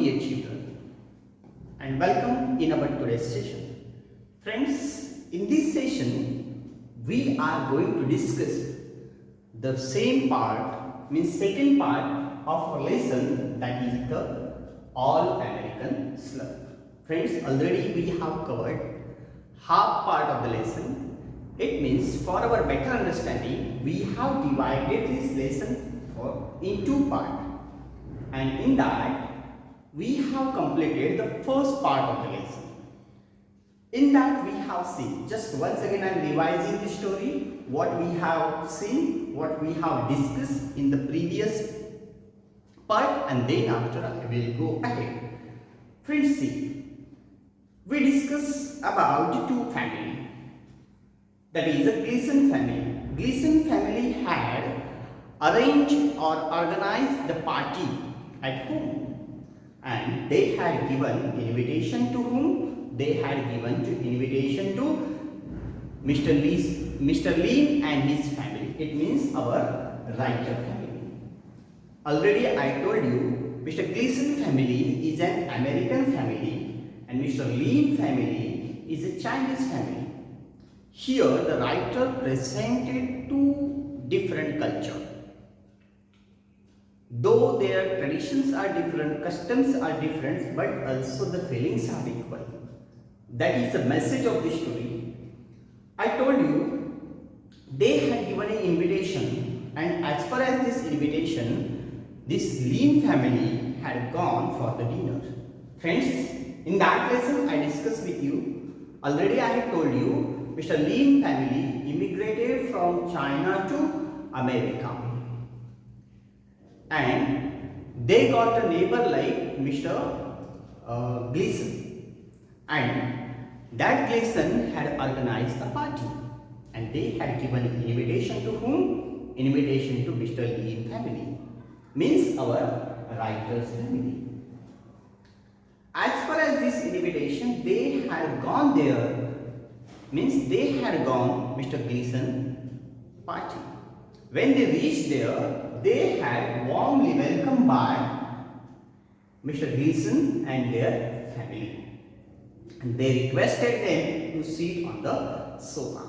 dear children, and welcome in our today's session. Friends, in this session we are going to discuss the same part, means second part of our lesson, that is the All American SLURP. Friends, already we have covered half part of the lesson. It means for our better understanding we have divided this lesson in two parts. And in that, we have completed the first part of the lesson. In that, we have seen, just once again I am revising the story, what we have seen, what we have discussed in the previous part, and then after I will go ahead. Friends, see, we discussed about two families. That is the Gleason family. Gleason family had arranged or organized the party at home, and they had given invitation to whom? They had given invitation to Mr. Lee and his family. It means our writer family. Already I told you, Mr. Gleason family is an American family and Mr. Lee family is a Chinese family. Here the writer presented two different cultures. Though their traditions are different, customs are different, but also the feelings are equal. That is the message of this story. I told you they had given an invitation, and as far as this invitation, this Lean family had gone for the dinner. Friends, in that lesson I discussed with you, already I had told you, Mr. Lean family immigrated from China to America. And they got a neighbor like Mr. Gleason, and that Gleason had organized a party, and they had given invitation to whom? Invitation to Mr. Lee family, means our writer's family. As far as this invitation, they had gone there, means they had gone Mr. Gleason party. When they reached there, they had warmly welcomed by Mr. Gleason and their family. And they requested them to sit on the sofa.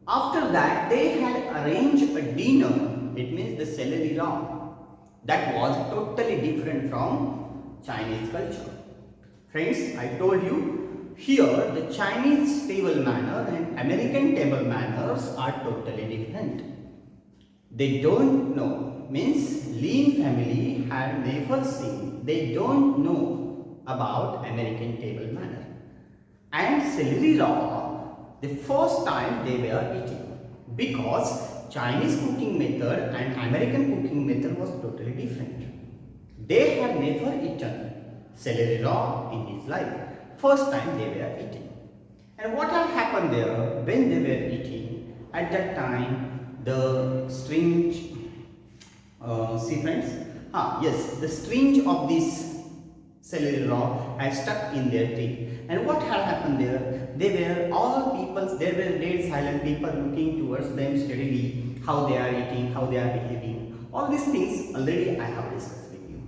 After that, they had arranged a dinner, it means the celery raw, that was totally different from Chinese culture. Friends, I told you, here the Chinese table manner and American table manners are totally different. They don't know, means Lean family had never seen, they don't know about American table manner. And celery raw, the first time they were eating, because Chinese cooking method and American cooking method was totally different. They had never eaten celery raw in his life. First time they were eating. And what had happened there when they were eating? At that time, the string, see friends, yes, the string of this celery raw had stuck in their teeth. And what had happened there? They were all people, there were dead silent people looking towards them steadily, how they are eating, how they are behaving. All these things already I have discussed with you.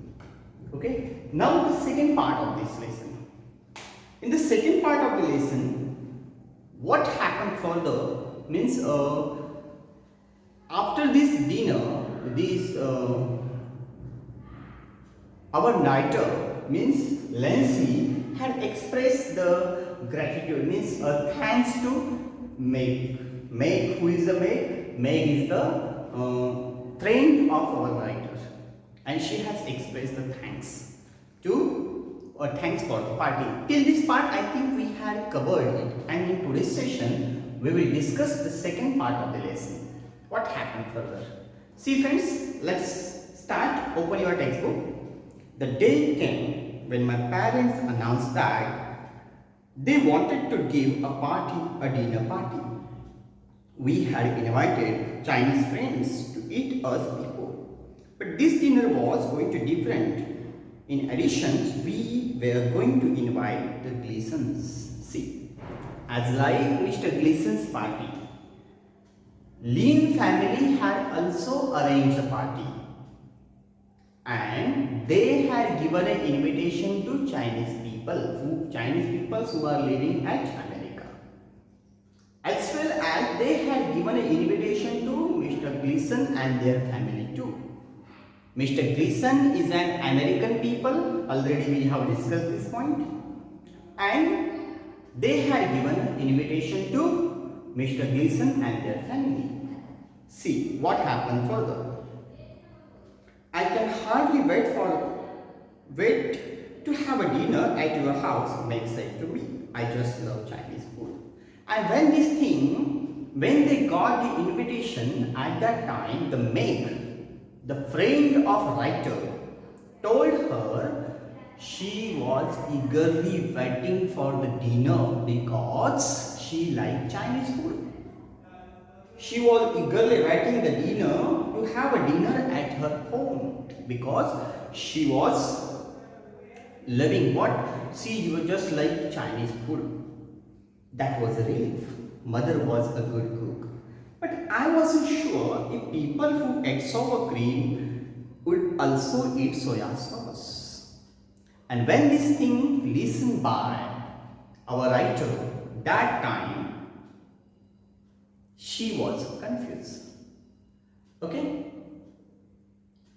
Okay, now the second part of this lesson. In the second part of the lesson, what happened further means after this dinner, our writer, means Lancy, had expressed the gratitude, means thanks to Meg. Meg, who is the Meg? Meg is the friend of our writer, and she has expressed the thanks thanks for the party. Till this part, I think we had covered it, and in today's session, we will discuss the second part of the lesson. What happened further? See friends, let's start. Open your textbook. The day came when my parents announced that they wanted to give a dinner party. We had invited Chinese friends to eat us before, but this dinner was going to be different. In addition, we were going to invite the Gleasons. See, as like Mr. Gleason's party, Lean family had also arranged a party, and and they had given an invitation to Chinese people who are living at America. As well as they had given an invitation to Mr. Gleason and their family too. Mr. Gleason is an American people, already we have discussed this point, and they had given an invitation to Mr. Gleason and their family. See what happened further. I can hardly wait to have a dinner at your house, Meg said to me. I just love Chinese food. And when they got the invitation at that time, the Meg, the friend of writer, told her she was eagerly waiting for the dinner because she liked Chinese food. She was eagerly waiting the dinner to have a dinner at her home because she was loving what? She was just like Chinese food. That was a relief. Mother was a good cook. But I wasn't sure if people who ate sour cream would also eat soya sauce. And when this thing listened by our writer, that time she was confused. Okay?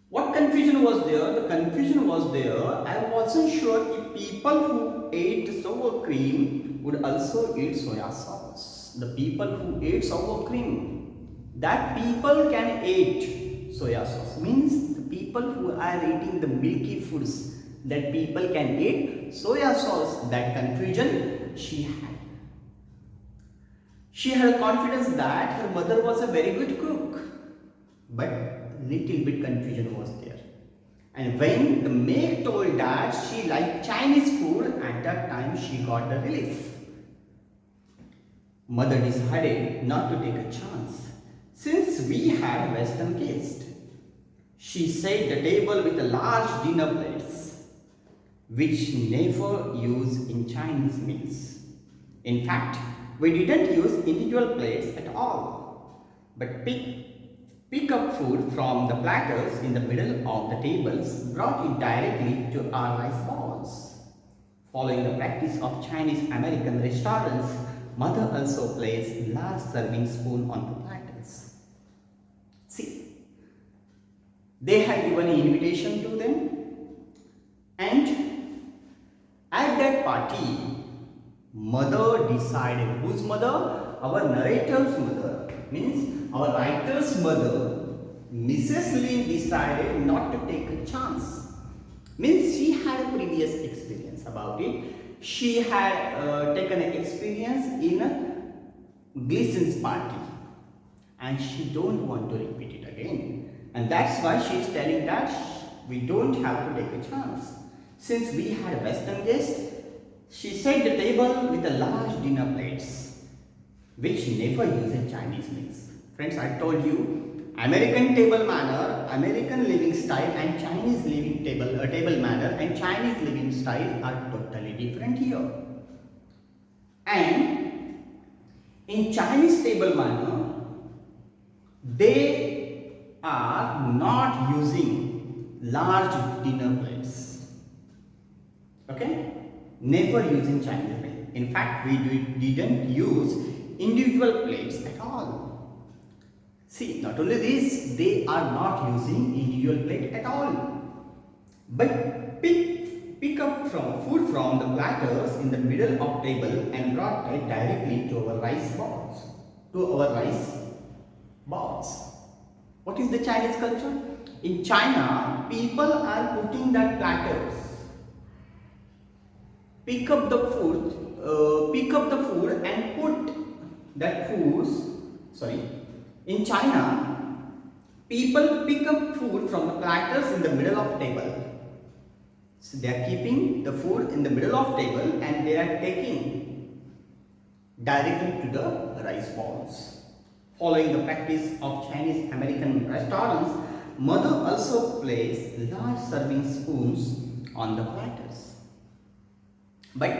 What confusion was there? The confusion was there. I wasn't sure if people who ate sour cream would also eat soya sauce. The people who ate sour cream, that people can eat soya sauce. Means the people who are eating the milky foods, that people can eat soya sauce. That confusion she had. She had confidence that her mother was a very good cook, but little bit confusion was there. And when the maid told that she liked Chinese food, at that time she got the relief. Mother decided not to take a chance. Since we had a Western guest, she set the table with a large dinner plates, which never used in Chinese meals. In fact, we didn't use individual plates at all, but pick up food from the platters in the middle of the tables, brought it directly to our rice bowls. Following the practice of Chinese American restaurants, Mother also placed large serving spoon on the platters. See, they had given an invitation to them, and at that party, Mother decided. Whose mother? Our narrator's mother. Means our writer's mother, Mrs. Lin, decided not to take a chance. Means she had a previous experience about it. She had taken an experience in Gleason's party, and she don't want to repeat it again. And that's why she is telling that we don't have to take a chance. Since we had a Western guest, she set the table with a large dinner plates, which never used Chinese meals. Friends, I told you, American table manner, American living style, and Chinese living table manner, and Chinese living style are totally different here. And in Chinese table manner, they are not using large dinner plates. Okay? Never using Chinese plate. In fact, we didn't use individual plates at all. See, not only this, they are not using individual plate at all, but pick up food from the platters in the middle of table and brought it directly to our rice balls. What is the Chinese culture? In China, people are putting that platters. Pick up the food and put that in China, people pick up food from the platters in the middle of table. So they are keeping the food in the middle of table and they are taking directly to the rice balls. Following the practice of Chinese American restaurants, Mother also placed large serving spoons on the platters. But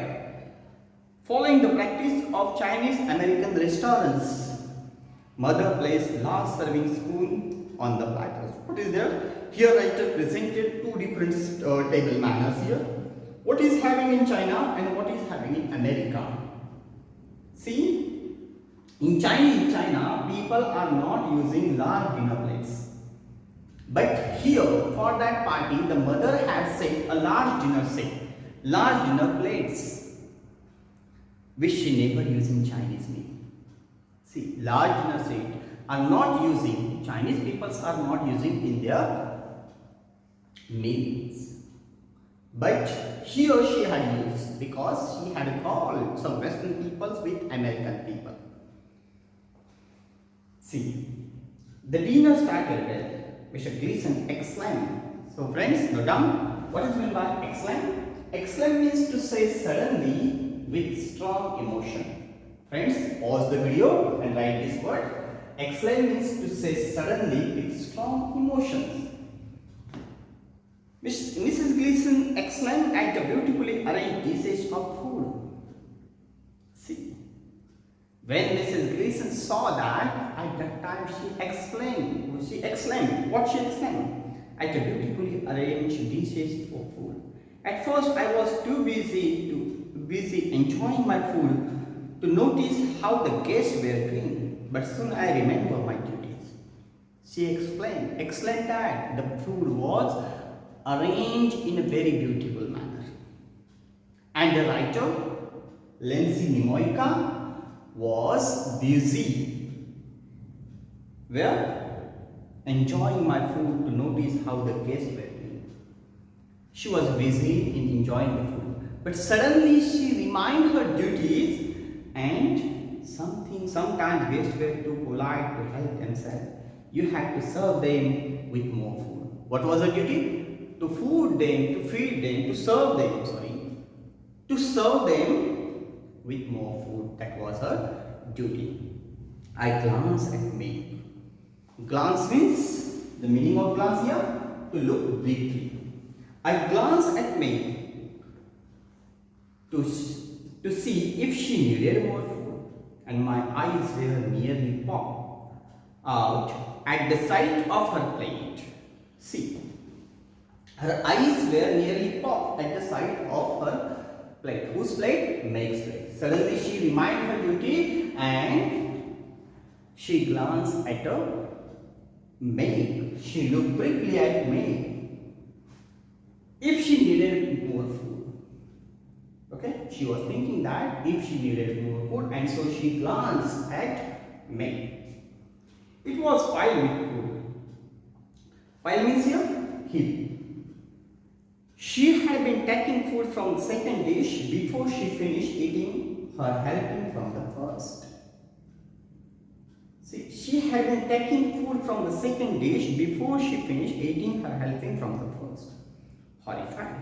following the practice of Chinese American restaurants, Mother placed large serving spoon on the platters. What is there? Here writer presented two different table manners here. What is having in China and what is having in America. See, in China, people are not using large dinner plates. But here, for that party, the mother had set a large dinner plates, which she never used in Chinese meal. See, large dinner set are not using, Chinese peoples are not using in their meals. But here she had used because she had called some Western peoples with American people. See, the dinner started with Mr. Gleason exclaimed. So friends, note down what is meant by exclaim. Exclaim means to say suddenly with strong emotion. Friends, pause the video and write this word. Exclaim means to say suddenly with strong emotions. Mrs. Gleason exclaimed at the beautifully arranged dishes of food. See, when Mrs. Gleason saw that, at that time she exclaimed. What she exclaimed? At the beautifully arranged dishes for food. At first, I was too busy enjoying my food to notice how the guests were doing. But soon I remembered my duties. She exclaimed that the food was arranged in a very beautiful manner. And the writer, Lindsay Nimoyka, was busy enjoying my food to notice how the guests were doing. She was busy in enjoying the food, but suddenly she reminded her duties, and sometimes guests were too polite to help themselves. You had to serve them with more food. What was her duty? To feed them, to serve them with more food. That was her duty. I glanced at May. Glance means, the meaning of glance here, to look briefly. I glanced at May to see if she needed more food, and my eyes were nearly popped out at the sight of her plate. See, her eyes were nearly popped at the sight of her plate. Whose plate? Meg's plate. Suddenly she reminded her duty and she glanced at Meg. She looked briefly at Meg if she needed more food. Okay? She was thinking that if she needed more food, and so she glanced at Meg. It was piled with food. Pile means here heap. She had been taking food from the second dish before she finished eating her helping from the first. See, she had been taking food from the second dish before she finished eating her helping from the first. Horrified,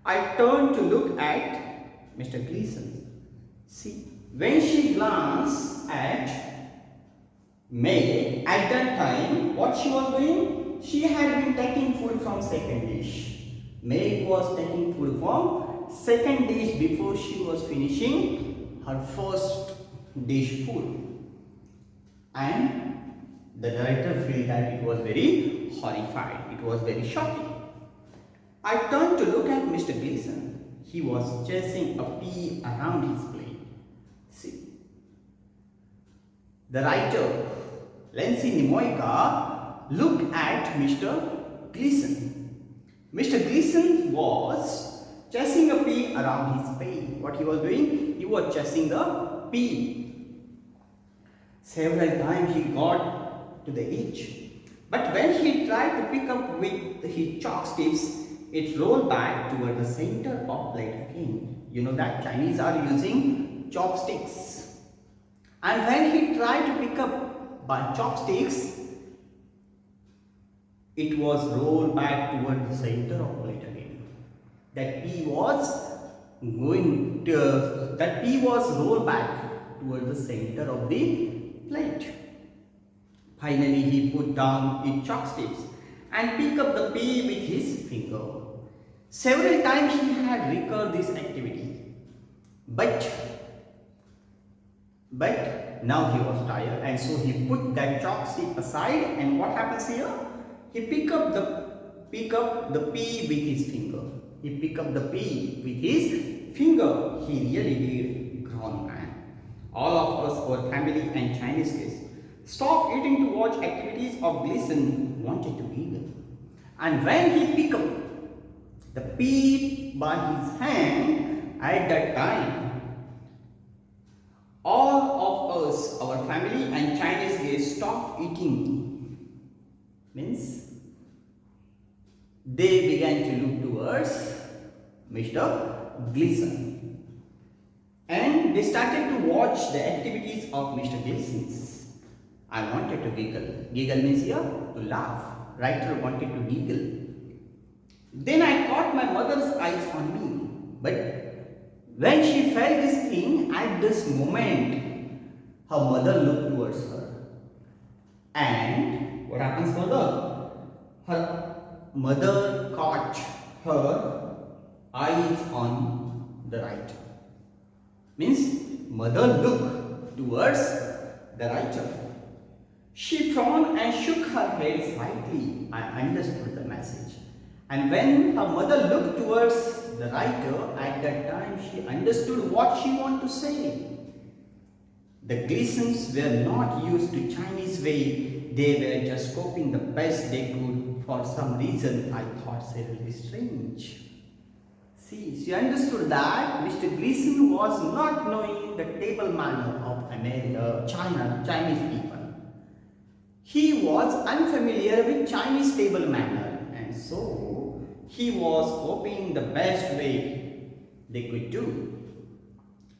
I turned to look at Mr. Gleason. See, when she glanced at May at that time, what she was doing? She had been taking food from second dish. Meg was taking food from second dish before she was finishing her first dish food. And the director felt that it was very horrified. It was very shocking. I turned to look at Mr. Gleason. He was chasing a pea around his plate. See, the writer, Lindsay Nimoyka, looked at Mr. Gleason. Mr. Gleason was chasing a pea around his plate. What he was doing? He was chasing the pea. Several times he got to the edge. But when he tried to pick up with his chopsticks, it rolled back toward the center of plate again. You know that Chinese are using chopsticks. And when he tried to pick up by chopsticks, it was rolled back toward the center of plate again. That pea was rolled back toward the center of the plate. Finally, he put down his chopsticks and picked up the pea with his finger. Several times he had recurred this activity, but Now he was tired, and so he put that chopstick aside, and what happens here? He pick up the pea with his finger. He pick up the pea with his finger. He really did grown man. All of us, our family and Chinese kids, stopped eating to watch activities of Gleason wanted to giggle. And when he pick up the pea by his hand, at that time, all of us, our family and Chinese guests stopped eating. Means they began to look towards Mr. Gleason. And they started to watch the activities of Mr. Gleason's. I wanted to giggle. Giggle means here to laugh. Writer wanted to giggle. Then I caught my mother's eyes on me. But when she felt this thing, at this moment, her mother looked towards her. And what happens further? Her mother caught her eyes on the writer. Means mother looked towards the writer. She frowned and shook her head slightly. I understood the message. And when her mother looked towards the writer, at that time she understood what she wanted to say. The Gleasons were not used to Chinese way. They were just coping the best they could. For some reason, I thought it really strange. See, she understood that Mr. Gleason was not knowing the table manner of Chinese people. He was unfamiliar with Chinese table manner, and so he was hoping the best way they could do.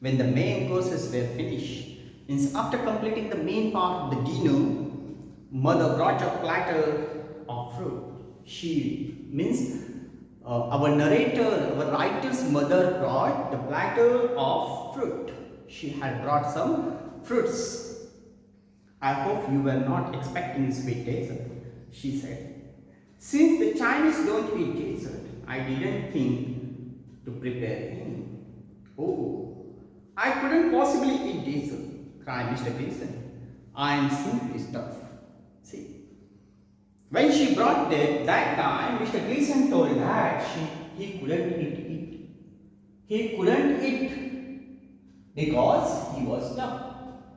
When the main courses were finished, means after completing the main part of the dinner, mother brought a platter of fruit. She means our writer's mother brought the platter of fruit. She had brought some fruits. I hope you were not expecting sweet dessert, she said. Since the Chinese don't eat dessert, I didn't think to prepare any. Oh, I couldn't possibly eat dessert, cried Mr. Gleason. I am simply stuffed. See, when she brought that time, Mr. Gleason told that he couldn't eat it. He couldn't eat because he was stuffed.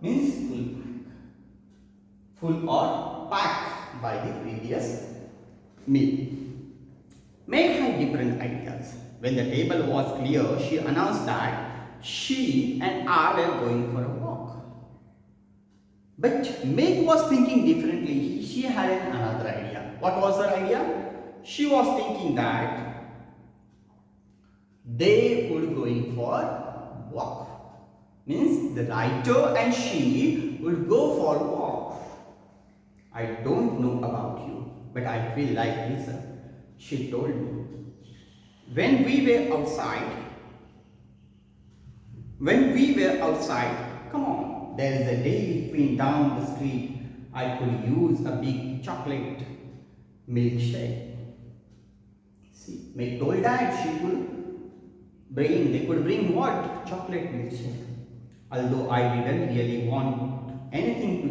Means full or packed by the previous meal. Meg had different ideas. When the table was clear, she announced that she and I were going for a walk. But Meg was thinking differently. She had another idea. What was her idea? She was thinking that they would going for a walk. Means the writer and she would go for a walk. I don't know about you, but I feel like Lisa. She told me. When we were outside, come on, there is a dairy queen down the street. I could use a big chocolate milkshake. See, Meg told that they could bring what? Chocolate milkshake. Although I didn't really want anything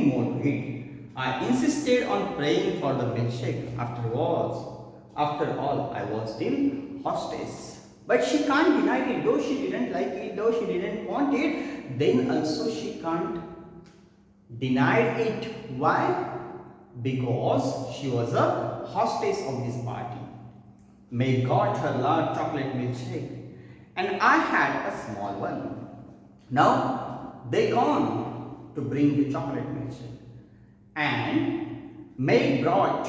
more to eat. I insisted on praying for the milkshake. After all, I was still hostess. But she can't deny it, though she didn't like it, though she didn't want it, then also she can't deny it. Why? Because she was a hostess of this party. May got her large chocolate milkshake, and I had a small one. Now they gone to bring the chocolate milkshake, and May brought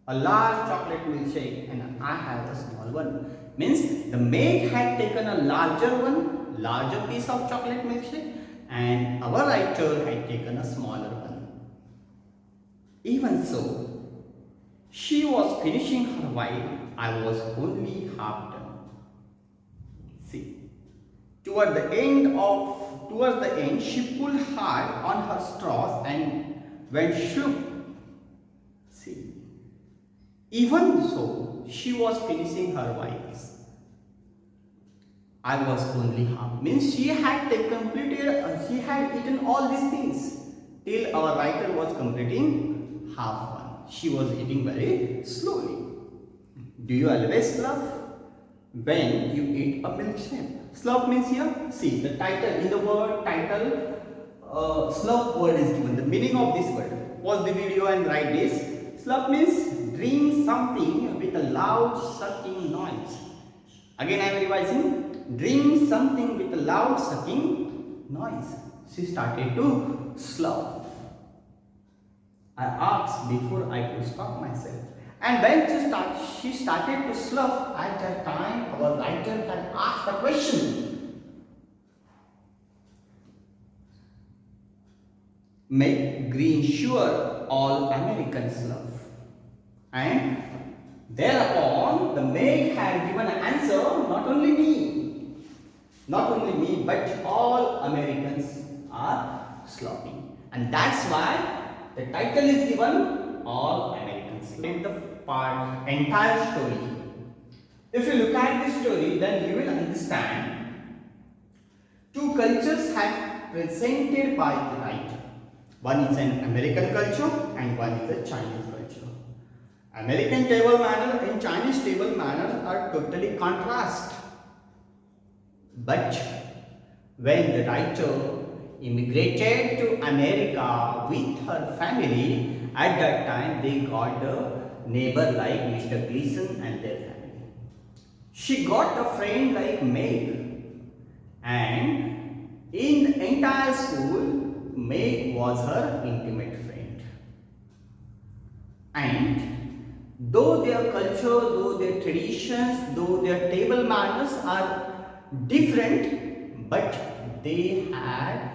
a large chocolate milkshake and I had a small one. Means the maid had taken a larger piece of chocolate milkshake, and our writer had taken a smaller one. Even so, she was finishing her while I was only half done. See, towards the end, she pulled hard on her straws and went shook. See, even so, she was finishing her whiles. I was only half. Means she had she had eaten all these things till our writer was completing half one. She was eating very slowly. Do you always laugh when you eat a milkshake? Slurp means here, see the title in the word title, slurp word is given. The meaning of this word. Pause the video and write this. Slurp means drink something with a loud sucking noise. Again I am revising. Drink something with a loud sucking noise. She started to slurp. I asked before I could stop myself. And when she started to slurp, at that time our writer had asked a question. Make green sure all Americans slurp. And thereupon the maid had given an answer, not only me, but all Americans are slurping. And that's why the title is given, All Americans. Read the entire story. If you look at this story, then you will understand two cultures have presented by the writer. One is an American culture and one is a Chinese culture. American table manner and Chinese table manners are totally contrast. But when the writer immigrated to America with her family, at that time they got a neighbor like Mr. Gleason and their family. She got a friend like Meg, and in the entire school, Meg was her intimate friend. And though their culture, though their traditions, though their table manners are different, but they had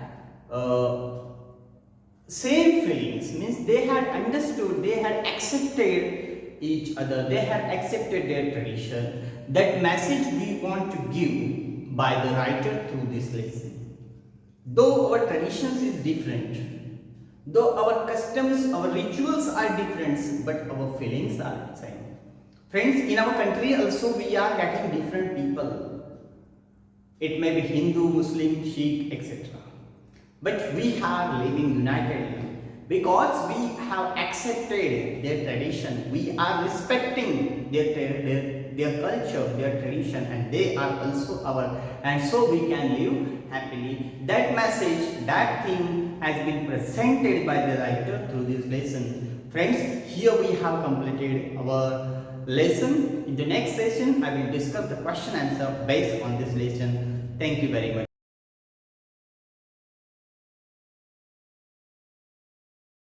same feelings, means they had understood, they had accepted each other, they had accepted their tradition. That message we want to give by the writer through this lesson. Though our traditions is different, though our customs, our rituals are different, but our feelings are the same. Friends, in our country also we are getting different people. It may be Hindu, Muslim, Sikh, etc. But we are living unitedly because we have accepted their tradition. We are respecting their culture, their tradition, and they are also our. And so we can live happily. That message, that thing has been presented by the writer through this lesson. Friends, here we have completed our lesson. In the next session, I will discuss the question answer based on this lesson. Thank you very much.